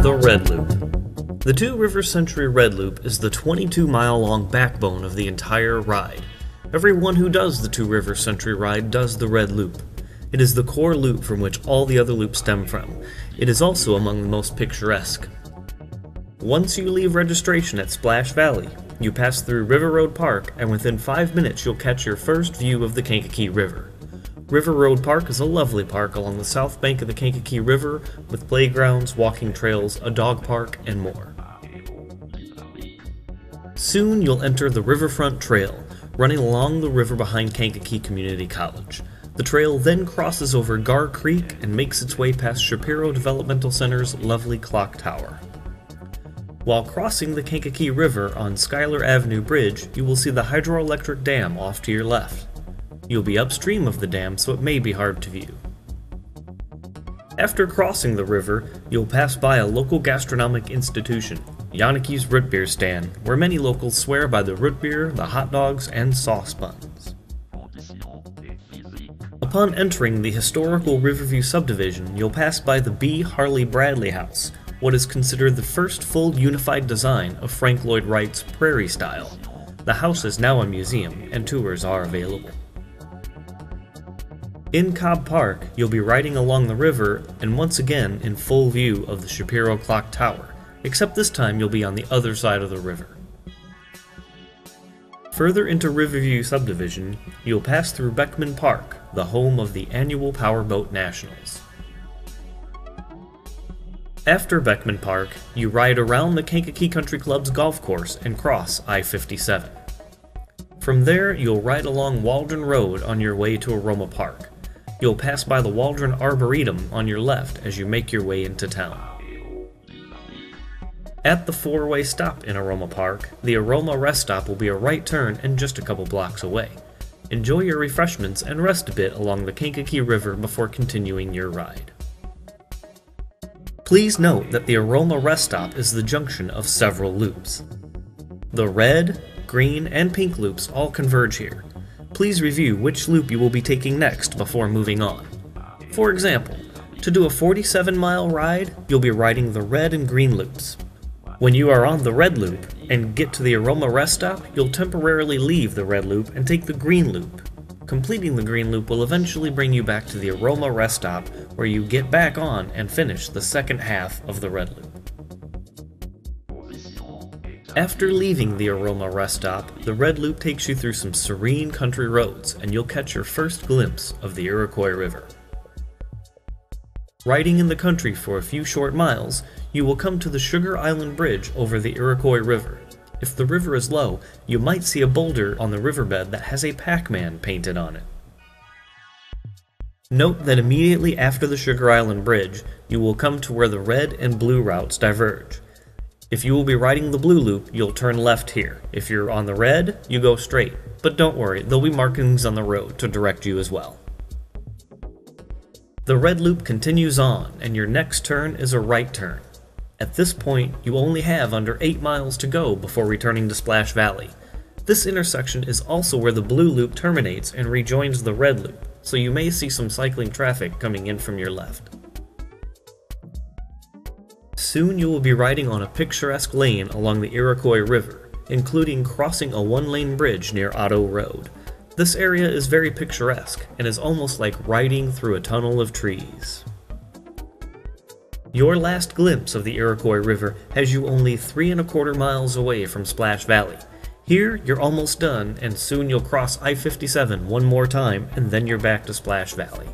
The Red Loop. The Two Rivers Century Red Loop is the 22-mile-long backbone of the entire ride. Everyone who does the Two Rivers Century ride does the Red Loop. It is the core loop from which all the other loops stem from. It is also among the most picturesque. Once you leave registration at Splash Valley, you pass through River Road Park, and within 5 minutes you'll catch your first view of the Kankakee River. River Road Park is a lovely park along the south bank of the Kankakee River with playgrounds, walking trails, a dog park, and more. Soon you'll enter the Riverfront Trail, running along the river behind Kankakee Community College. The trail then crosses over Gar Creek and makes its way past Shapiro Developmental Center's lovely clock tower. While crossing the Kankakee River on Schuyler Avenue Bridge, you will see the hydroelectric dam off to your left. You'll be upstream of the dam, so it may be hard to view. After crossing the river, you'll pass by a local gastronomic institution, Janicki's Root Beer Stand, where many locals swear by the root beer, the hot dogs, and sauce buns. Upon entering the historical Riverview subdivision, you'll pass by the B. Harley Bradley House, what is considered the first full unified design of Frank Lloyd Wright's Prairie style. The house is now a museum, and tours are available. In Cobb Park, you'll be riding along the river and once again in full view of the Shapiro Clock Tower, except this time you'll be on the other side of the river. Further into Riverview subdivision, you'll pass through Beckman Park, the home of the annual Powerboat Nationals. After Beckman Park, you ride around the Kankakee Country Club's golf course and cross I-57. From there, you'll ride along Waldron Road on your way to Aroma Park. You'll pass by the Waldron Arboretum on your left as you make your way into town. At the four-way stop in Aroma Park, the Aroma Rest Stop will be a right turn and just a couple blocks away. Enjoy your refreshments and rest a bit along the Kankakee River before continuing your ride. Please note that the Aroma Rest Stop is the junction of several loops. The red, green, and pink loops all converge here. Please review which loop you will be taking next before moving on. For example, to do a 47-mile ride, you'll be riding the red and green loops. When you are on the red loop and get to the Aroma Rest Stop, you'll temporarily leave the red loop and take the green loop. Completing the green loop will eventually bring you back to the Aroma Rest Stop, where you get back on and finish the second half of the red loop. After leaving the Aroma Rest Stop, the red loop takes you through some serene country roads, and you'll catch your first glimpse of the Iroquois River. Riding in the country for a few short miles, you will come to the Sugar Island Bridge over the Iroquois River. If the river is low, you might see a boulder on the riverbed that has a Pac-Man painted on it. Note that immediately after the Sugar Island Bridge, you will come to where the red and blue routes diverge. If you will be riding the blue loop, you'll turn left here. If you're on the red, you go straight. But don't worry, there'll be markings on the road to direct you as well. The red loop continues on, and your next turn is a right turn. At this point, you only have under 8 miles to go before returning to Splash Valley. This intersection is also where the blue loop terminates and rejoins the red loop, so you may see some cycling traffic coming in from your left. Soon you will be riding on a picturesque lane along the Iroquois River, including crossing a one-lane bridge near Otto Road. This area is very picturesque and is almost like riding through a tunnel of trees. Your last glimpse of the Iroquois River has you only 3¼ miles away from Splash Valley. Here, you're almost done, and soon you'll cross I-57 one more time, and then you're back to Splash Valley.